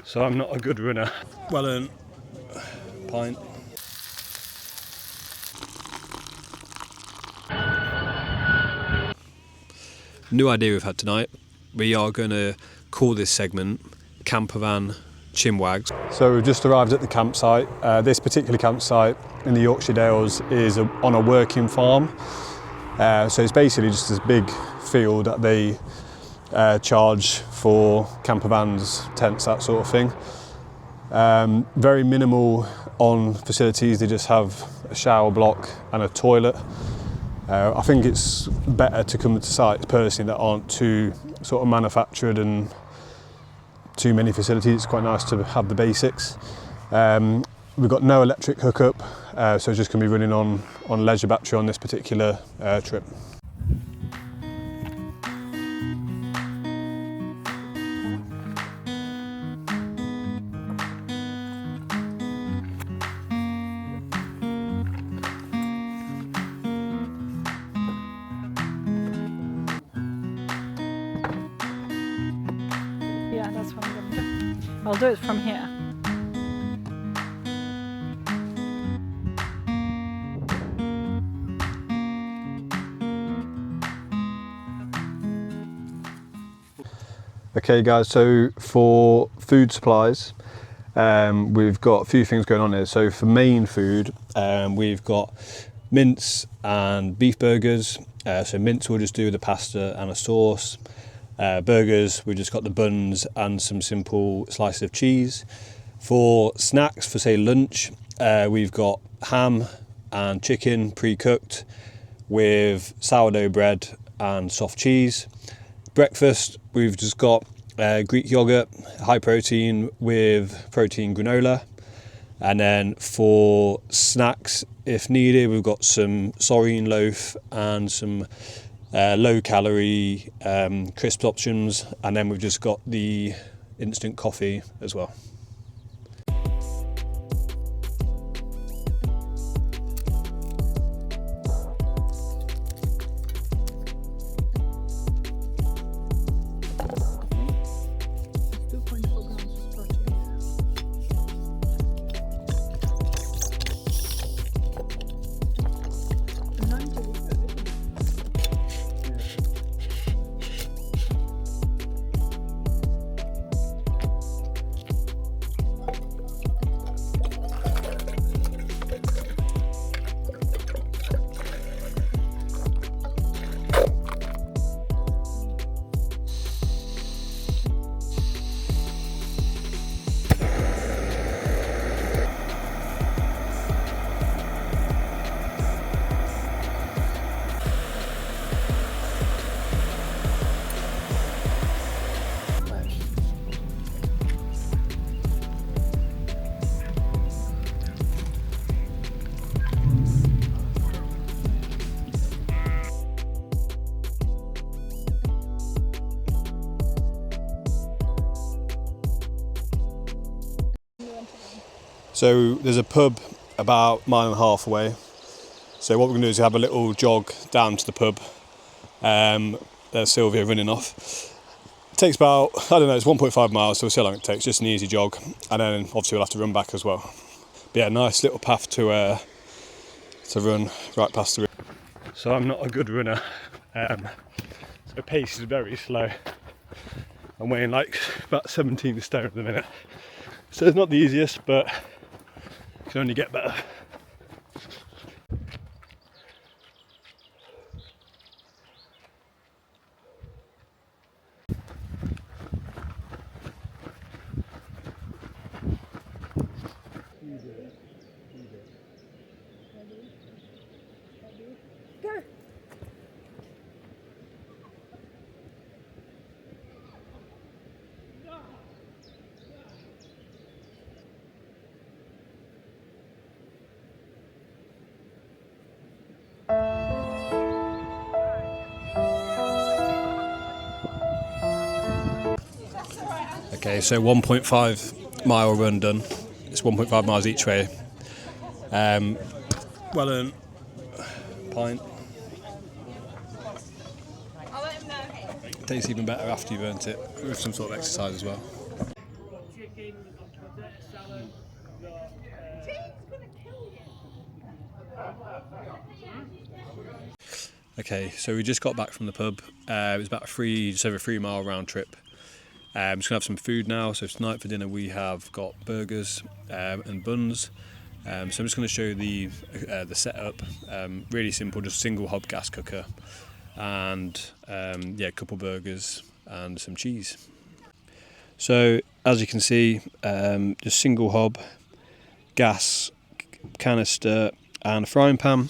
So I'm not a good runner. Well earned. Pint. New idea we've had tonight. We are going to call this segment Campervan Chinwags. So we've just arrived at the campsite. This particular campsite in the Yorkshire Dales is on a working farm. So it's basically just this big field that they charge for campervans, tents, that sort of thing. Very minimal on facilities. They just have a shower block and a toilet. I think it's better to come to sites personally that aren't too sort of manufactured and too many facilities. It's quite nice to have the basics. We've got no electric hookup, so it's just going to be running on leisure battery on this particular trip. Yeah, that's what I'm going to do. I'll do it from here. Okay guys, so for food supplies, we've got a few things going on here. So for main food, we've got mince and beef burgers. So mince we'll just do the pasta and a sauce. Burgers, we've just got the buns and some simple slices of cheese. For snacks, for say lunch, we've got ham and chicken pre-cooked with sourdough bread and soft cheese. Breakfast, we've just got Greek yogurt, high protein with protein granola. And then for snacks, if needed, we've got some saurine loaf and some low calorie crisp options, and then we've just got the instant coffee as well. So there's a pub about 1.5 miles away. So what we're going to do is have a little jog down to the pub. There's Sylvia running off. It takes about, I don't know, it's 1.5 miles, so we'll see how long it takes, just an easy jog. And then obviously we'll have to run back as well. But yeah, nice little path to run right past the river. So I'm not a good runner. So pace is very slow. I'm weighing like about 17 stone at the minute. So it's not the easiest, but it can only get better. Okay, so 1.5 mile run done. It's 1.5 miles each way. Well earned. Pint. Tastes even better after you've earned it, with some sort of exercise as well. chicken, we've got potato salad, we've got. Okay, so we just got back from the pub. It was about just over a 3 mile round trip. Just gonna have some food now. So tonight for dinner we have got burgers and buns. So I'm just going to show you the setup. Really simple, just single hob gas cooker, and a couple burgers and some cheese. So as you can see, just single hob, gas canister, and a frying pan.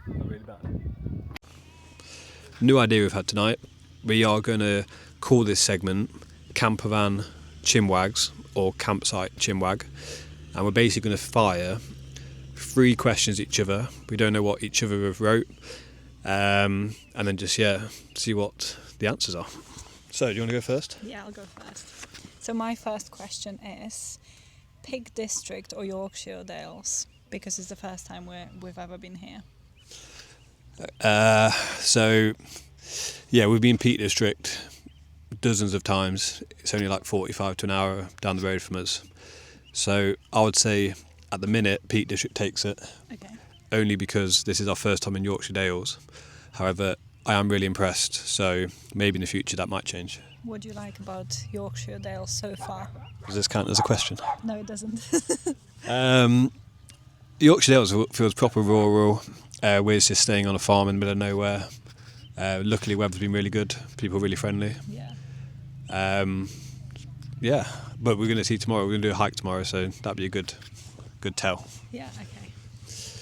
Really bad. New idea we've had tonight. We are going to call this segment Campervan Chimwags or Campsite Chimwag, and we're basically going to fire 3 questions at each other. We don't know what each other have wrote, and then just see what the answers are. So, do you want to go first? Yeah, I'll go first. So my first question is Peak District or Yorkshire Dales? Because it's the first time we've ever been here. We've been Peak District dozens of times. It's only like 45 to an hour down the road from us. So I would say at the minute Peak District takes it. Okay. Only because this is our first time in Yorkshire Dales. However, I am really impressed, so maybe in the future that might change. What do you like about Yorkshire Dales so far? Does this count as a question? No, it doesn't. Yorkshire Dales feels proper rural. We're just staying on a farm in the middle of nowhere. Luckily, weather's been really good. People are really friendly. Yeah. But we're going to see tomorrow. We're going to do a hike tomorrow, so that'd be a good tell. Yeah, okay.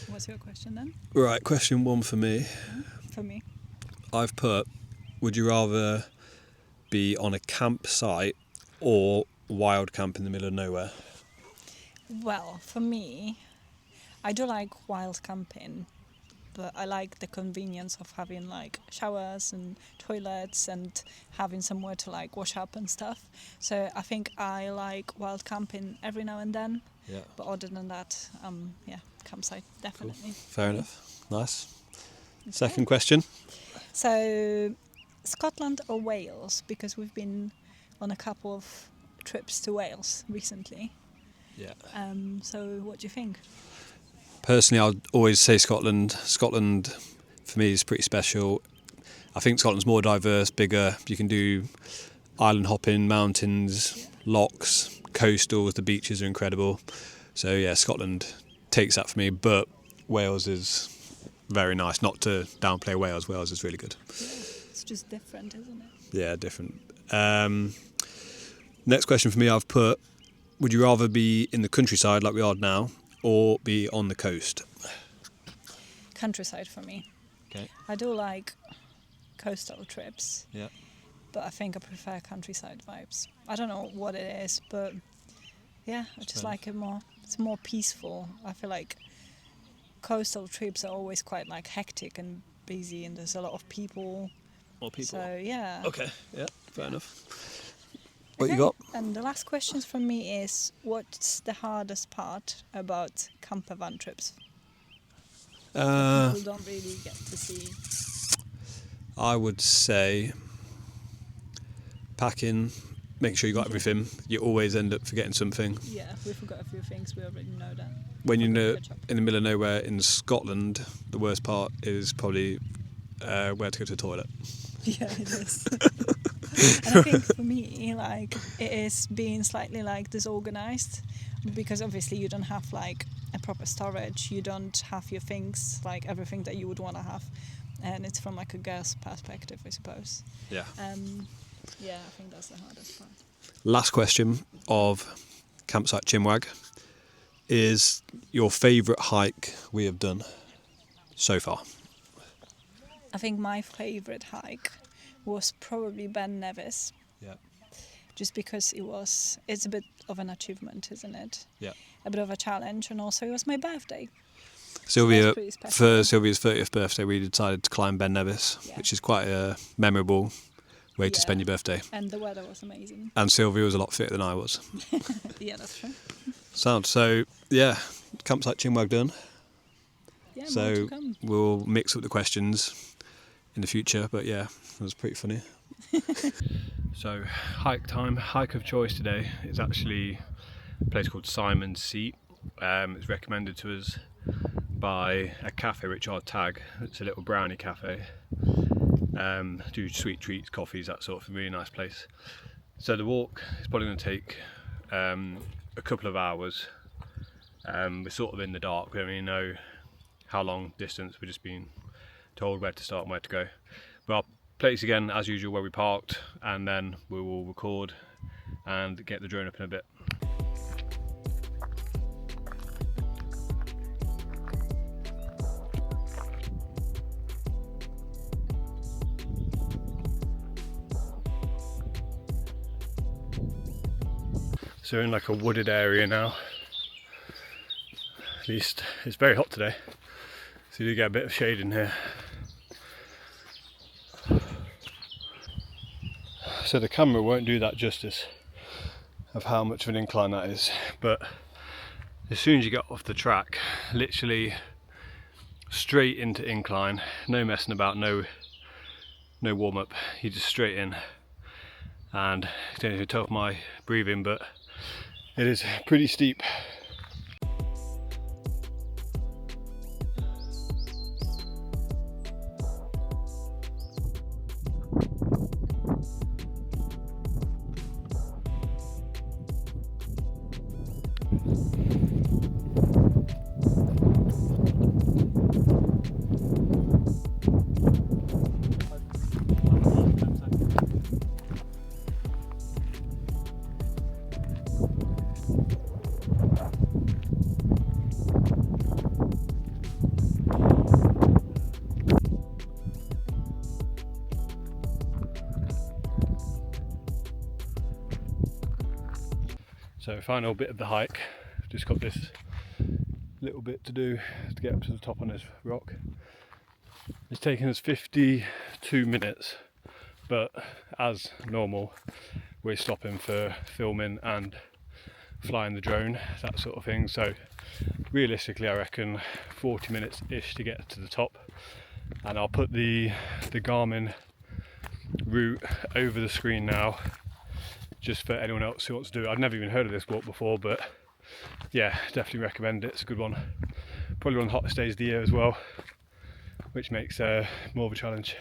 What's your question then? Right, question 1 for me. For me? I've put, would you rather be on a campsite or wild camp in the middle of nowhere? Well, for me, I do like wild camping, but I like the convenience of having like showers and toilets and having somewhere to like wash up and stuff. So I think I like wild camping every now and then. Yeah. But other than that, campsite, definitely. Cool. Fair enough. Nice. Okay. Second question. So, Scotland or Wales? Because we've been on a couple of trips to Wales recently. Yeah. So what do you think? Personally, I'd always say Scotland. Scotland, for me, is pretty special. I think Scotland's more diverse, bigger. You can do island hopping, mountains, lochs, coastals. The beaches are incredible. So yeah, Scotland takes that for me. But Wales is very nice. Not to downplay Wales. Wales is really good. Yeah, it's just different, isn't it? Yeah, different. Next question for me, I've put, would you rather be in the countryside like we are now or be on the coast? Countryside for me. Okay. I do like coastal trips. Yeah. But I think I prefer countryside vibes. I don't know what it is, but yeah, I just like it more. It's more peaceful. I feel like coastal trips are always quite like hectic and busy, and there's a lot of people. More people. So yeah. Okay. Yeah. Fair enough. What you got? And the last question from me is, what's the hardest part about campervan trips? People don't really get to see. I would say packing, making sure you got everything. You always end up forgetting something. Yeah, we forgot a few things. We already know that. When you're in the middle of nowhere in Scotland, the worst part is probably where to go to the toilet. Yeah, it is. And I think for me, like, it is being slightly like disorganized, because obviously you don't have like a proper storage. You don't have your things, like everything that you would want to have, and it's from like a girl's perspective, I suppose. Yeah. Yeah, I think that's the hardest part. Last question of Campsite Chimwag is your favourite hike we have done so far? I think my favourite hike was probably Ben Nevis. Yeah. Just because it's a bit of an achievement, isn't it? Yeah. A bit of a challenge, and also it was my birthday. Sylvia, pretty special. for Sylvia's 30th birthday, we decided to climb Ben Nevis, Yeah. which is quite a memorable way to Yeah. spend your birthday. And the weather was amazing. And Sylvia was a lot fitter than I was. Yeah, that's true. So, yeah, campsite chinwag done. Yeah, more So to come. we'll mix up the questions in the future, but yeah, it was pretty funny. So hike time, hike of choice today is actually a place called Simon's Seat. It's recommended to us by a cafe which I'll tag. It's a little brownie cafe. Do sweet treats, coffees, that sort of thing. Really nice place. So the walk is probably going to take a couple of hours. We're sort of in the dark. We don't really know how long distance. We're just being told where to start and where to go. But I'll place again as usual where we parked, and then we will record and get the drone up in a bit. So we're in like a wooded area now. At least it's very hot today, so you do get a bit of shade in here. So the camera won't do that justice of how much of an incline that is, but as soon as you get off the track, literally straight into incline, no messing about, no warm up, you just straight in. And I don't know if you can tell from my breathing, but it is pretty steep. So final bit of the hike, just got this little bit to do to get up to the top on this rock. It's taken us 52 minutes, but as normal we're stopping for filming and flying the drone, that sort of thing. So realistically I reckon 40 minutes ish to get to the top, and I'll put the Garmin route over the screen now, just for anyone else who wants to do it. I've never even heard of this walk before, but yeah, definitely recommend it. It's a good one. Probably one of the hottest days of the year as well, which makes more of a challenge.